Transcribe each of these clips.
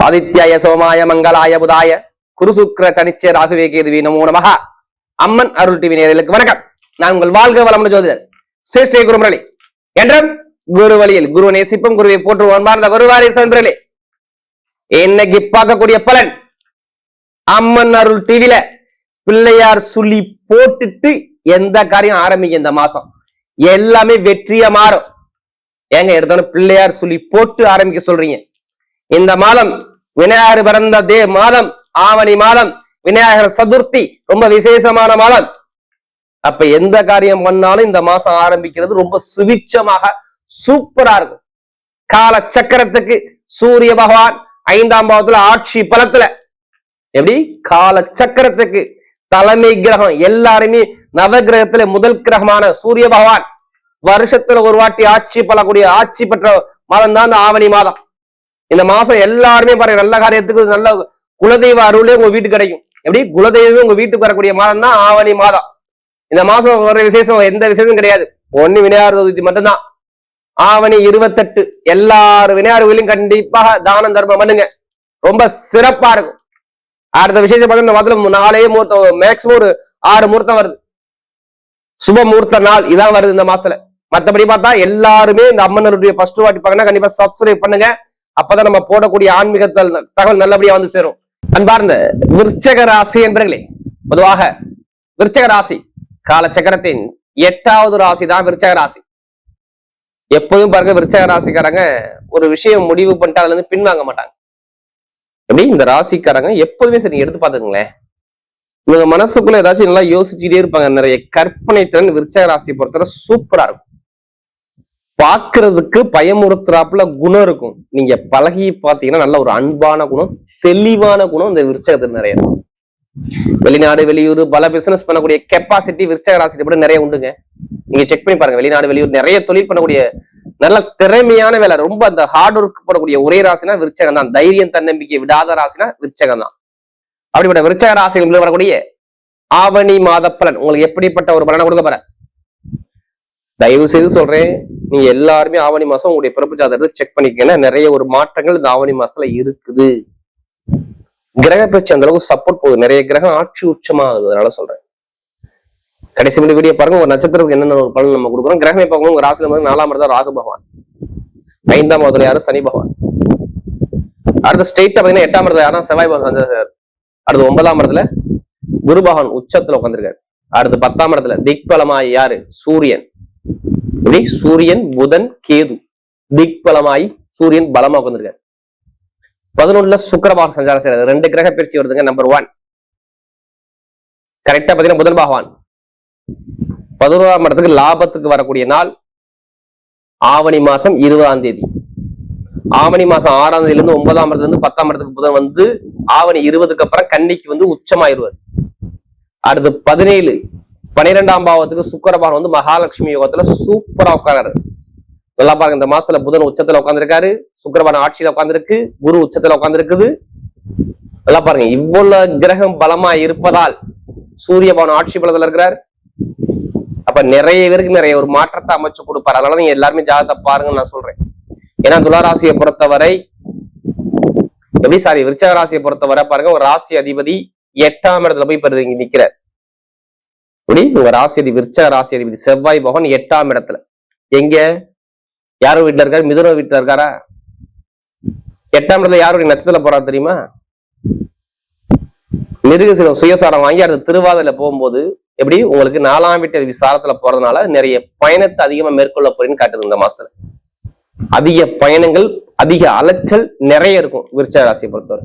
ஆதித்யாய சோமாய மங்களாய புதாய குருசுக்ர சனிச்சே ராகுவே கேதுவே நமோ நமஹ. அம்மன் அருள் டிவி நேயர்களுக்கு வணக்கம். நான் உங்கள் வாழ்க வளமுடன் ஜோதிடர் சிரேஷ்ட குருமுரளி. என்றும் குரு வழியில் குரு நேசிப்பும் குருவை போற்றுவோம். அந்த குருவாரி சந்திரலே இன்னைக்கு பார்க்கக்கூடிய பலன், அம்மன் அருள் டிவில பிள்ளையார் சொல்லி போட்டுட்டு எந்த காரியம் ஆரம்பிக்க இந்த மாசம் எல்லாமே வெற்றியா மாறும். ஏங்க எடுத்தாலும் பிள்ளையார் சொல்லி போட்டு ஆரம்பிக்க சொல்றீங்க. இந்த மாதம் விநாயகர் பிறந்த மாதம், ஆவணி மாதம், விநாயகர் சதுர்த்தி, ரொம்ப விசேஷமான மாதம். அப்ப எந்த காரியம் பண்ணாலும் இந்த மாசம் ஆரம்பிக்கிறது ரொம்ப சுபிட்சமாக சூப்பரா இருக்கும். கால சக்கரத்துக்கு சூரிய பகவான் 5ஆம் பாவத்துல ஆட்சி பலத்துல, எப்படி கால சக்கரத்துக்கு தலைமை கிரகம், எல்லாருமே நவகிரகத்துல முதல் கிரகமான சூரிய பகவான் வருஷத்துல ஒரு வாட்டி ஆட்சி பலக்கூடிய ஆட்சி பெற்ற மாதம் தான் இந்த ஆவணி மாதம். இந்த மாசம் எல்லாருமே பாருங்க, நல்ல காரியத்துக்கு நல்ல குலதெய்வ அருளே உங்க வீட்டுக்கு கிடைக்கும். எப்படி குலதெய்வம் உங்க வீட்டுக்கு வரக்கூடிய மாதம் தான் ஆவணி மாதம். இந்த மாசம் ஒரு விசேஷம், எந்த விசேஷம் கிடையாது, ஒண்ணு விநாயகர் சதுர்த்தி மட்டும்தான். ஆவணி 28 எல்லாரும் விநாயகர் கோயிலும் கண்டிப்பாக தானம் தர்மம் பண்ணுங்க, ரொம்ப சிறப்பா இருக்கும். அடுத்த விசேஷம் பார்க்க இந்த மாதத்துல 4 முகூர்த்தம், மேக்சிமம் ஒரு 6 முகூர்த்தம் வருது. சுப முகூர்த்த நாள் இதான் வருது இந்த மாசத்துல. மற்றபடி பார்த்தா எல்லாருமே இந்த அம்மனுடைய ஃபர்ஸ்ட் வாட்டி பார்க்கணும், கண்டிப்பா சப்ஸ்கிரைப் பண்ணுங்க. அப்பதான் நம்ம போடக்கூடிய ஆன்மீக தகவல் நல்லபடியா வந்து சேரும். அன்பார்ந்த விருச்சக ராசி என்பர்களே, பொதுவாக விருச்சக ராசி காலச்சக்கரத்தின் 8வது ராசி தான் விருச்சக ராசி. எப்போதும் பாருங்க, விருச்சக ராசிக்காரங்க ஒரு விஷயம் முடிவு பண்ணிட்டு அதுல இருந்து பின்வாங்க மாட்டாங்க. எப்படி இந்த ராசிக்காரங்க எப்போதுமே சரி, எடுத்து பாத்துக்கங்களேன், இவங்க மனசுக்குள்ள ஏதாச்சும் நல்லா யோசிச்சுட்டே இருப்பாங்க. நிறைய கற்பனை திறன் விருச்சக ராசியை பொறுத்தவரை சூப்பரா இருக்கும். பாக்குறதுக்கு பயமுறுத்துறாப்புல குணம் இருக்கும். நீங்க பழகி பாத்தீங்கன்னா நல்ல ஒரு அன்பான குணம், தெளிவான குணம் இந்த விருச்சகத்துக்கு நிறைய இருக்கும். வெளிநாடு வெளியூர் பல பிசினஸ் பண்ணக்கூடிய கெப்பாசிட்டி விருச்சக ராசி கூட நிறைய உண்டுங்க. நீங்க செக் பண்ணி பாருங்க, வெளிநாடு வெளியூர் நிறைய தொழில் பண்ணக்கூடிய நல்ல திறமையான வேலை, ரொம்ப அந்த ஹார்ட் ஒர்க் போடக்கூடிய ஒரே ராசினா விருச்சகம் தான். தைரியம் தன்னம்பிக்கை விடாத ராசினா விருச்சகம் தான். அப்படிப்பட்ட விருச்சக ராசிகள் வரக்கூடிய ஆவணி மாத பலன் உங்களுக்கு எப்படிப்பட்ட ஒரு பலனை கொடுக்க போற, தயவு செய்து சொல்றேன், நீங்க எல்லாருமே ஆவணி மாசம் உங்களுடைய பிறப்பு ஜாதகத்தை செக் பண்ணிக்கங்கன்னா நிறைய ஒரு மாற்றங்கள் இந்த ஆவணி மாசத்துல இருக்குது. கிரக பயிற்சி அந்த அளவுக்கு சப்போர்ட் போகுது, நிறைய கிரகம் ஆட்சி உச்சமாகுது. அதனால சொல்றேன், கடைசி மணி வீடியோ பாருங்க, ஒரு நட்சத்திரத்துக்கு என்னென்ன ஒரு பலன் நம்ம கொடுக்குறோம். கிரகமே பார்க்கணும், உங்க ராசியில வந்து 4ஆம் இடத்துல ராகு பகவான், 5ஆம் இடத்துல யாரும் சனி பகவான், அடுத்த ஸ்டேட்டா பாத்தீங்கன்னா 8ஆம் இடத்துல யாரும் செவ்வாய் பகவான், அடுத்து 9ஆம் இடத்துல குரு பகவான் உச்சத்துல உட்காந்துருக்காரு, அடுத்து 10ஆம் இடத்துல திக்பலமாய் யாரு சூரியன், இப்படி சூரியன் புதன் கேது திக்பலமாய் சூரியன் பலமா உட்காந்துருக்காரு. 11ல சுக்கிரபாக சஞ்சாரம் செய்யறது, 2 கிரக பயிற்சி வருதுங்க. நம்பர் 1 கரெக்டா பாத்தீங்கன்னா புதன் பகவான் 11ஆம் இடத்துக்கு லாபத்துக்கு வரக்கூடிய நாள் ஆவணி மாசம் 20ஆம் தேதி. ஆவணி மாசம் 6ஆம் தேதியில இருந்து 9ஆம் இடத்துல இருந்து 10ஆம் இடத்துக்கு புதன் வந்து ஆவணி 20க்கு அப்புறம் கன்னிக்கு வந்து உச்சமாயிருவார். அடுத்து 17 12ஆம் பாவத்துக்கு சுக்கிரபாகன் வந்து மகாலட்சுமி யோகத்துல சூப்பரா உட்காராரு. நல்லா பாருங்க, இந்த மாசத்துல புதன் உச்சத்துல உட்காந்துருக்காரு, சுக்கிரபாகன் ஆட்சியில உட்காந்துருக்கு, குரு உச்சத்துல உட்காந்துருக்குது. நல்லா பாருங்க, இவ்வளவு கிரகம் பலமா இருப்பதால் சூரிய பகவான் ஆட்சி பலத்துல இருக்கிறார். அப்ப நிறைய பேருக்கு நிறைய ஒரு மாற்றத்தை அமைச்சு கொடுப்பாரு. அதனால நீங்க எல்லாருமே ஜாதகத்தை பாருங்கன்னு நான் சொல்றேன். ஏன்னா துளாராசியை பொறுத்தவரை எப்படி விருச்சக ராசியை பொறுத்தவரை பாருங்க, ஒரு ராசி அதிபதி 8ஆம் இடத்துல போய் இப்ப நிக்கிறார். இப்படி உங்க ராசி அதிபதி விருச்சக ராசி அதிபதி செவ்வாய் பகவான் 8ஆம் இடத்துல, எங்க யாரும் வீட்டுல இருக்காரு, மிதுன வீட்டுல இருக்காரா? 8ஆம் இடத்துல யாருடைய நட்சத்திரத்துல போறாரு தெரியுமா? மிருகசீரம் சுயசாரம் வாங்கி அடுத்த திருவாதிரையில போகும்போது எப்படி உங்களுக்கு 4ஆம் வீட்டு அதிபதி சாரத்துல போறதுனால நிறைய பயணத்தை அதிகமா மேற்கொள்ள போறேன்னு காட்டுது. இந்த மாசத்துல அதிக பயணங்கள், அதிக அலைச்சல் நிறைய இருக்கும் விருச்சக ராசியை பொறுத்தவரை.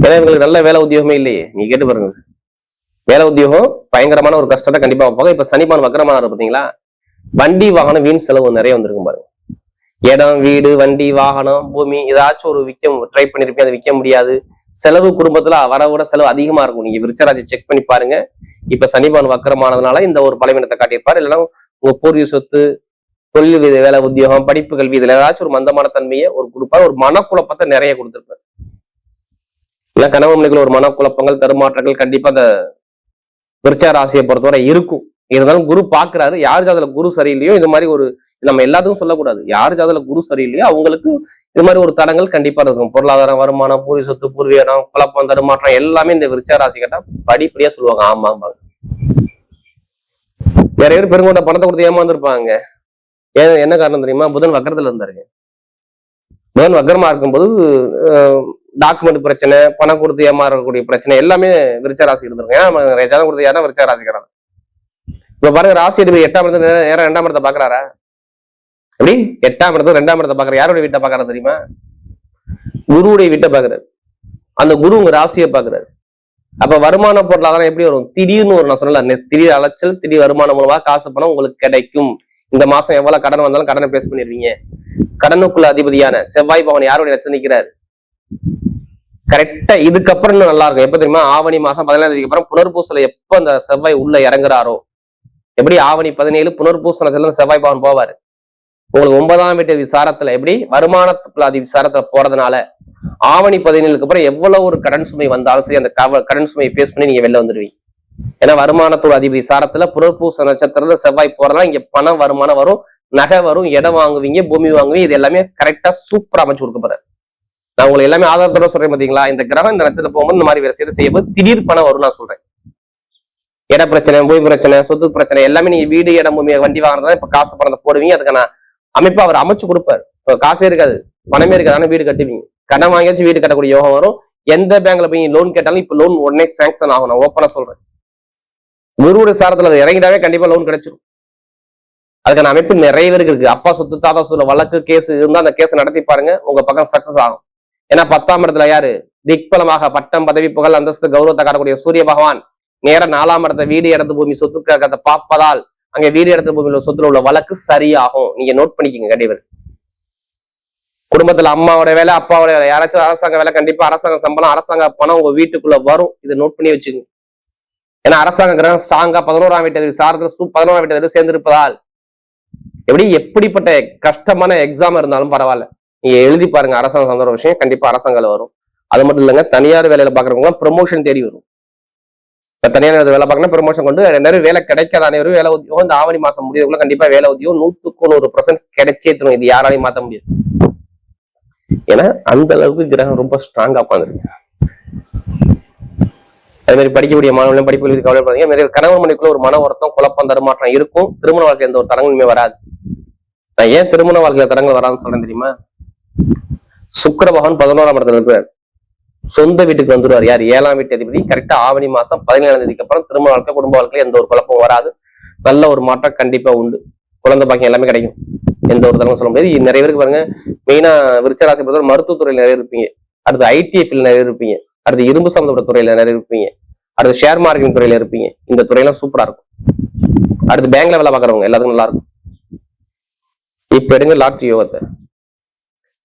ஏன்னா இவங்களுக்கு நல்ல வேலை உத்தியோகமே இல்லையே, நீங்க கேட்டு பாருங்க. வேலை உத்தியோகம் பயங்கரமான ஒரு கஷ்டத்தை கண்டிப்பா வைப்பாங்க. இப்ப சனிபான் வக்கரமான பாத்தீங்களா, வண்டி வாகனம் வீண் செலவு நிறைய வந்திருக்கும் பாருங்க. இடம் வீடு வண்டி வாகனம் பூமி ஏதாச்சும் ஒரு ட்ரை பண்ணிருப்பீங்க, அதை விற்க முடியாது. செலவு குடும்பத்துல வரவிட செலவு அதிகமா இருக்கும். நீங்க விருச்சராஜை செக் பண்ணி பாருங்க. இப்ப சனிபான் வக்கரமானதுனால இந்த ஒரு பலவீனத்தை காட்டியிருப்பாரு. இல்லைன்னா உங்க பூர்வீக சொத்து, தொழில் வீத வேலை உத்தியோகம், படிப்பு கல்வி, இதுல ஏதாச்சும் ஒரு மந்தமான தன்மையை ஒரு கொடுப்பாரு. ஒரு மனக்குழப்பத்தை நிறைய கொடுத்திருப்பாரு. இல்ல கணவன் மனைக்குள்ள ஒரு மனக்குழப்பங்கள் தருமாற்றங்கள் கண்டிப்பா அந்த விருச்சக ராசியை பொறுத்தவரை இருக்கும். இருந்தாலும் குரு பாக்குறாரு. யார் ஜாதகத்துல குரு சரியில்லையோ இது மாதிரி ஒரு நம்ம எல்லாத்துக்கும் சொல்லக்கூடாது. யார் ஜாதகத்துல குரு சரியில்லையோ அவங்களுக்கு இது மாதிரி ஒரு தடங்கள் கண்டிப்பா இருக்கும். பொருளாதாரம், வருமானம், பூர்வீக சொத்து, பூர்வீகம், குழப்பம், தடுமாற்றம் எல்லாமே இந்த விருச்சிக ராசி கேட்டா படிப்படியா சொல்லுவாங்க. ஆமாம்பாங்க. நிறைய பேர் பெருங்கொண்ட பணத்தை கொடுத்து ஏமாந்துருப்பாங்க. என்ன காரணம் தெரியுமா? புதன் வக்கரத்துல இருந்தாருங்க. புதன் வக்கரமா இருக்கும்போது டாக்குமெண்ட் பிரச்சனை, பணம் கொடுத்து ஏமாறக்கூடிய பிரச்சனை எல்லாமே விருச்சிக ராசி இருந்திருக்கும். ஏன்னா ஜாதகம் கொடுத்து யாரா விருச்சிக ராசிக்கிறாங்க. இப்ப பாருங்க, ராசி அதிபதி 8ஆம் இடத்துல நேரம் 2ஆம் இடத்தை பாக்குறாரா? எப்படி 8ஆம் இடத்துல 2ஆம் இடத்தை பாக்குற யாருடைய வீட்டை பாக்குறாரு தெரியுமா? குருவுடைய வீட்டை பாக்குறாரு. அந்த குரு உங்க ராசியை பாக்குறாரு. அப்ப வருமான பொருளாதாரம் எப்படி வரும்? திடீர்னு ஒரு நான் சொன்னல, திடீர் அலைச்சல், திடீர் வருமானம் மூலமா காசு பணம் உங்களுக்கு கிடைக்கும். இந்த மாசம் எவ்வளவு கடன் வந்தாலும் கடனை பேஸ் பண்ணிடுவீங்க. கடனுக்குள்ள அதிபதியான செவ்வாய் பவன் யாருடைய நட்சத்திரம் நிற்கிறாரு? கரெக்டா இதுக்கப்புறம் இன்னும் நல்லா இருக்கும். எப்ப தெரியுமா? ஆவணி மாசம் 17ஆம் தேதிக்கு அப்புறம் புனர்பூசல எப்ப அந்த செவ்வாய் உள்ள இறங்குறாரோ, எப்படி ஆவணி 17 புனர்பூசல செவ்வாய் பவன் போவாரு. உங்களுக்கு 9ஆம் வீட்டு விசாரத்துல எப்படி வருமானத்துக்குள்ள அதி விசாரத்துல போறதுனால ஆவணி 17க்கு அப்புறம் எவ்வளவு ஒரு கடன் சுமை வந்தாலும் சரி அந்த கடன் சுமையை பேஸ் பண்ணி நீங்க வெளில வந்துடுவீங்க. ஏன்னா வருமானத்தோட அதிபதி சாரத்துல புனர்பூச நட்சத்திரத்துல செவ்வாய் போறதா இங்க பணம் வருமானம் வரும், நகை வரும், இடம் வாங்குவீங்க, பூமி வாங்குவீங்க. இது எல்லாமே கரெக்டா சூப்பரா அமைச்சு கொடுக்க போறாரு. நான் உங்களுக்கு எல்லாமே ஆதாரத்தோட சொல்றேன். பாத்தீங்களா? இந்த கிரகம் இந்த நட்சத்திரம் போகும்போது இந்த மாதிரி விஷயத்தை செய்யும்போது திடீர் பணம் வரும். நான் சொல்றேன், இட பிரச்சனை, பூமி பிரச்சனை, சொத்து பிரச்சனை எல்லாமே நீங்க வீடு, இடம், பூமி, வண்டி வாங்குறதா இப்ப காசு பணத்தை போடுவீங்க. அதுக்கான அமைப்பு அவர் அமைச்சு கொடுப்பாரு. காசே இருக்காது, பணமே இருக்காது, ஆனா வீடு கட்டுவீங்க. கடன் வாங்கியாச்சு வீடு கட்டக்கூடிய யோகம் வரும். எந்த பேங்க்ல போய் லோன் கேட்டாலும் இப்ப லோன் உடனே சாங்ஷன் ஆகும். நான் ஓப்பனா சொல்றேன். குருவுடைய சாரத்துல இறங்கிட்டாவே கண்டிப்பா லோன் கிடைச்சிடும். அதுக்கான அமைப்பு நிறைய பேருக்கு இருக்கு. அப்பா சொத்து, தாத்தா சொத்துல வழக்கு, கேஸ் இருந்தா அந்த கேஸ் நடத்தி பாருங்க, உங்க பக்கம் சக்சஸ் ஆகும். ஏன்னா 10ஆம் இடத்துல யாரு? திக்பலமாக பட்டம், பதவி, புகழ், அந்தஸ்து, கௌரவத்தை காட்டக்கூடிய சூரிய பகவான் நேரம் 4ஆம் இடத்தை வீடு, இடத்து, பூமி, சொத்துக்காக பார்ப்பதால் அங்க வீடு, இடத்து, பூமியில சொத்துல உள்ள வழக்கு சரியாகும். நீங்க நோட் பண்ணிக்கங்க. கண்டிப்பா குடும்பத்துல அம்மாவோட வேலை, அப்பாவோட வேலை, யாராச்சும் அரசாங்க வேலை, கண்டிப்பா அரசாங்க சம்பளம், அரசாங்க பணம் உங்க வீட்டுக்குள்ள வரும். இதை நோட் பண்ணி வச்சுக்கோங்க. ஏன்னா அரசாங்க கிரகம் ஸ்ட்ராங்கா 11ஆம் வீட்டு சார்ந்த 11ஆம் வீட்டு சேர்ந்திருப்பதால் எப்படிப்பட்ட கஷ்டமான எக்ஸாம் இருந்தாலும் பரவாயில்ல, நீங்க எழுதி பாருங்க. அரசாங்கம் சார்ந்த விஷயம் கண்டிப்பா அரசாங்கம் வரும். அது மட்டும் இல்லைங்க, தனியார் வேலையில பாக்குறவங்க ப்ரமோஷன் தேடி வரும். இப்ப தனியார் வேலை பார்க்கணும், ப்ரமோஷன் கொண்டு நிறைய வேலை கிடைக்காத அனைவரும் வேலை உத்தியோகம் இந்த ஆவணி மாசம் முடியறதுக்குள்ள கண்டிப்பா வேலை உத்தியோகம் 100% கிடைச்சே தரும். இது யாராலையும் மாற்ற முடியாது. ஏன்னா அந்த அளவுக்கு கிரகம் ரொம்ப ஸ்ட்ராங்கா உட்காந்துருக்கு. அதே மாதிரி படிக்கக்கூடிய மாணவர்களும் படிப்புகளுக்கு கவலைப்படுறீங்க. நிறைய கணவன் மனைவிக்குள்ள ஒரு மன வருத்தம், குழப்பம், தடுமாற்றம் இருக்கும். திருமண வாழ்க்கையில எந்த ஒரு தடங்களுமே வராது. நான் ஏன் திருமண வாழ்க்கையில தடங்கள் வராதுன்னு சொல்றேன் தெரியுமா? சுக்கிர பகவான் 11ஆம் இடத்துல இருக்கிறார். சொந்த வீட்டுக்கு வந்துருவார். யார்? 7ஆம் வீட்டு அதிபதி. கரெக்டா ஆவணி மாசம் 17ஆம் தேதிக்கு அப்புறம் திருமண வாழ்க்கை, குடும்ப வாழ்க்கையில எந்த ஒரு குழப்பமும் வராது. நல்ல ஒரு மாற்றம் கண்டிப்பா உண்டு. குழந்தை பாக்கியம் எல்லாமே கிடைக்கும். எந்த ஒரு தடவை சொல்ல முடியாது. நிறைய பேருக்கு பாருங்க, மெயினா விருச்சிக ராசி பொறுத்தவரை மருத்துவத்துறையில நிறைய இருப்பீங்க. அடுத்து ITFல நிறைய இருப்பீங்க. அடுத்து இரும்பு சம்பந்தப்பட்ட துறையில நிறைய இருப்பீங்க. அடுத்து ஷேர் மார்க்கெட்டிங் துறையில இருப்பீங்க. இந்த துறையெல்லாம் சூப்பரா இருக்கும். அடுத்து பேங்க்ல வேலை பார்க்கறவங்க எல்லாத்துக்கும் நல்லா இருக்கும். இப்ப எடுங்க லாட்டரி யோகத்தை.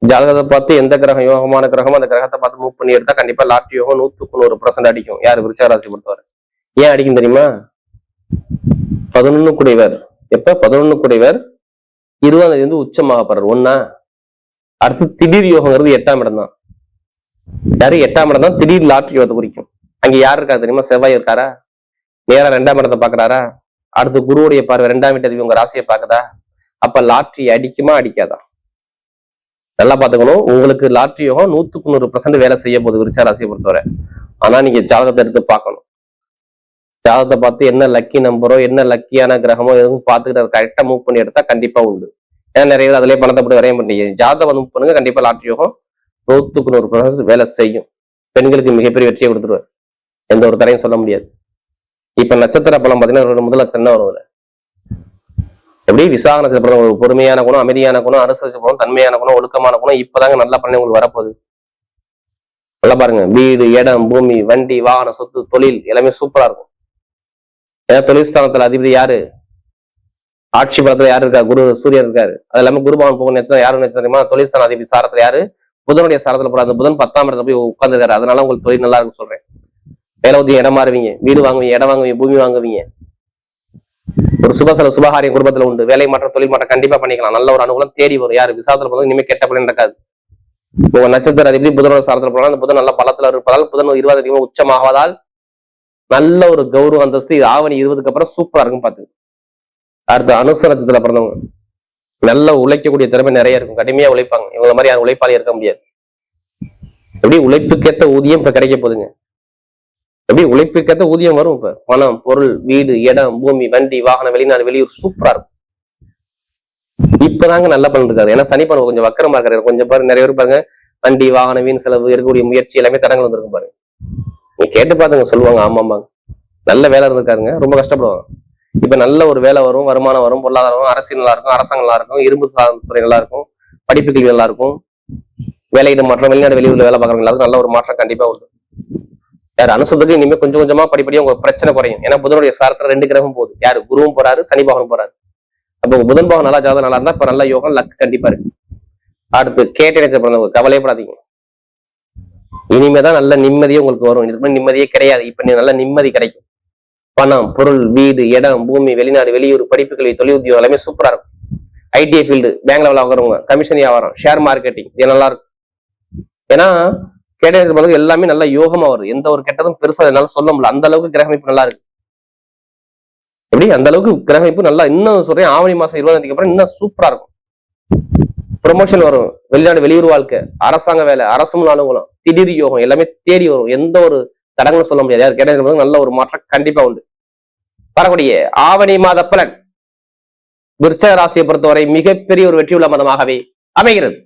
ஜாதகத்தை பார்த்து எந்த கிரகம் யோகமான கிரகம் அந்த கிரகத்தை பார்த்து மூவ் பண்ணி எடுத்தா கண்டிப்பா லாட்டரி யோகம் 100% அடிக்கும். யாரு? விருச்சிக ராசி பொறுத்தவரை. ஏன் அடிக்கும் தெரியுமா? 11 குடைவர். எப்ப 11 குடைவர் 20ஆம் தேதி உச்சமாக போறாரு. ஒன்னா அடுத்து திடீர் யோகங்கிறது 8ஆம் இடம் தான். யாரு? 8ஆம் இடம் தான் திடீர் லாட்டரி யோகத்தை குறிக்கும். அங்க யாரு இருக்கா தெரியுமா? செவ்வாய் இருக்காரா? நேரா 2ஆம் இடத்தை பாக்குறாரா? அடுத்து குருவுடைய பார்வை 2ஆம் வீட்டு உங்க ராசியை பாக்குதா? அப்ப லாட்டரி அடிக்குமா அடிக்காதா? நல்லா பாத்துக்கணும். உங்களுக்கு லாட்டரி யோகம் 100% வேலை செய்ய போகுது விருச்சிக ராசியை பொறுத்தவரை. ஆனா நீங்க ஜாதகத்தை எடுத்து பார்க்கணும். ஜாதகத்தை பார்த்து என்ன லக்கி நம்பரோ, என்ன லக்கியான கிரகமோ எதுவும் பார்த்துக்கிட்டு அதை கரெக்டா மூவ் பண்ணி எடுத்தா கண்டிப்பா உண்டு. ஏன்னா நிறைய பேர் அதிலே பணத்தை போட்டு வரைய பண்ணீங்க. ஜாதகம் மூவ் பண்ணுங்க, கண்டிப்பா லாட்டரி யோகம் 100% வேலை செய்யும். பெண்களுக்கு மிகப்பெரிய வெற்றியை கொடுத்துருவார். எந்த ஒரு தரையும் சொல்ல முடியாது. இப்ப நட்சத்திர பலம் பாத்தீங்கன்னா முதல் லட்சம் தான் வரும். எப்படி? விசாக நட்சத்திரம் ஒரு பொறுமையான குணம், அமைதியான குணம், அனுசரிச்ச குணம், தன்மையான குணம், ஒழுக்கமான குணம். இப்பதாங்க நல்லா பண்ணி உங்களுக்கு வரப்போகுது. நல்லா பாருங்க. வீடு, இடம், பூமி, வண்டி, வாகனம், சொத்து, தொழில் எல்லாமே சூப்பரா இருக்கும். ஏன்னா தொழில் ஸ்தானத்துல அதிபதி யாரு? ஆட்சி பலத்துல யாரு இருக்கா? குரு, சூரியன் இருக்காரு. அது எல்லாமே குரு பகவான் போக நட்சத்திரம் யாரு நட்சத்திரமா? தொழில் ஸ்தான அதிபதி சாரத்துல யாரு? புதனுடைய சாரத்துல போற அந்த புதன் 10ஆம் இடத்துல போய் உட்கார்ந்துருக்காரு. அதனால உங்களுக்கு தொழில் நல்லா இருக்குன்னு சொல்றேன். வேலை உதவி, இடம் மாறுவீங்க, வீடு வாங்குவீங்க, இடம் வாங்குவீங்க, பூமி வாங்குவீங்க. ஒரு சுபகாரியம் குடும்பத்துல உண்டு. வேலை மாற்றம், தொழில் மாற்றம் கண்டிப்பா பண்ணிக்கலாம். நல்ல ஒரு அனுகூலம் தேடி வரும். யாரு? விசாரத்துல போது இனிமே கெட்ட பலன் நடக்காது. உங்க நட்சத்திர அதிபதி புதனோட சாரத்துல போனா அந்த புதன் நல்ல பலத்துல இருப்பதால், புதன் 20 உச்சமாவதால் நல்ல ஒரு கௌரவ அந்தஸ்து இது ஆவணி 20க்கு அப்புறம் சூப்பரா இருக்கும் பாத்து. அடுத்து அனுச நட்சத்திரத்துல பிறந்தவங்க நல்ல உழைக்கக்கூடிய திறமை நிறைய இருக்கும், கடுமையா உழைப்பாங்க. இவங்க மாதிரி யாரும் உழைப்பாளி இருக்க முடியாது. எப்படி உழைப்புக்கேற்ற ஊதியம் இப்ப கிடைக்க போகுதுங்க. எப்படி உழைப்புக்கேற்ற ஊதியம் வரும். இப்ப பணம், பொருள், வீடு, இடம், பூமி, வண்டி, வாகனம், வெளிநாடு, வெளியூர் சூப்பரா இருக்கும். இப்பதாங்க நல்ல பலன் இருக்காது. ஏன்னா சனி பணம் கொஞ்சம் வக்கரமா இருக்காரு. கொஞ்சம் பாருங்க, நிறைய பேர் பாருங்க வண்டி, வாகனம், வீண் செலவு, இருக்கக்கூடிய முயற்சி எல்லாமே தடங்கள் வந்திருக்கும் பாருங்க. நீ கேட்டு பாத்துங்க, சொல்லுவாங்க ஆமாம்பாங்க. நல்ல வேலை இருந்திருக்காருங்க, ரொம்ப கஷ்டப்படுவாங்க. இப்ப நல்ல ஒரு வேலை வரும், வருமானம் வரும், பொருளாதாரம், அரசியல் நல்லா இருக்கும், அரசாங்கம் நல்லா இருக்கும், இரும்பு சார்ந்த துறை நல்லா இருக்கும், படிப்பு கல்வி நல்லா இருக்கும், வேலையிட மாற்றம், வெளிநாடு வெளியூர்ல வேலை பார்க்கறவங்களுக்கு நல்ல ஒரு மாற்றம் கண்டிப்பா உண்டு. யார் அனுசத்துக்கு இனிமே கொஞ்சம் கொஞ்சமா படிப்படியா உங்க பிரச்சனை குறையும். ஏன்னா புதனுடைய சாரத்துல 2 கிரகம் போகுது. யாரு? குருவும் போறாரு, சனி பகவானும் போறாரு. அப்போ புதன் பகவான் நல்லா, ஜாதகம் நல்லா இருந்தா இப்ப நல்ல யோகம், லக் கண்டிப்பா இருக்கு. அடுத்து கேட்டை நட்சத்திரம் பிறந்தவங்க கவலையப்படாதீங்க. இனிமேதான் நல்ல நிம்மதியே உங்களுக்கு வரும். இதுக்கு நிம்மதியே கிடையாது, இப்ப நல்ல நிம்மதி கிடைக்கும். பணம், பொருள், வீடு, இடம், பூமி, வெளிநாடு, வெளியூர், படிப்பு கல்வி, தொழில் உத்தியோகம் எல்லாமே சூப்பரா இருக்கும். ஐடிஐ ஃபீல்டு, பேங்க்ல வேலை வாங்குறவங்க, கமிஷன் வியாபாரம், ஷேர் மார்க்கெட்டிங், இது நல்லா இருக்கும். ஏன்னா கேட்டை எல்லாமே நல்ல யோகமா வரும். எந்த ஒரு கெட்டதும் பெருசா என்னால சொல்ல முடியல, அந்த அளவுக்கு கிரகமைப்பு நல்லா இருக்கு. எப்படி அந்த அளவுக்கு கிரகமைப்பு நல்லா, இன்னும் சொல்றேன் ஆவணி மாசம் 20 அப்புறம் இன்னும் சூப்பரா இருக்கும். ப்ரொமோஷன் வரும், வெளிநாடு வெளியூர் வாழ்க்கை, அரசாங்க வேலை, அரசும் அனுகூலம், திடீர் யோகம் எல்லாமே தேடி வரும். எந்த ஒரு தடங்களும் சொல்ல முடியாது. யார் கேட்டது நல்ல ஒரு மாற்றம் கண்டிப்பா உண்டு. வரக்கூடிய ஆவணி மாத பலன் விருச்சிக ராசியை பொறுத்தவரை மிகப்பெரிய ஒரு வெற்றியுள்ள மாதமாகவே அமைகிறது.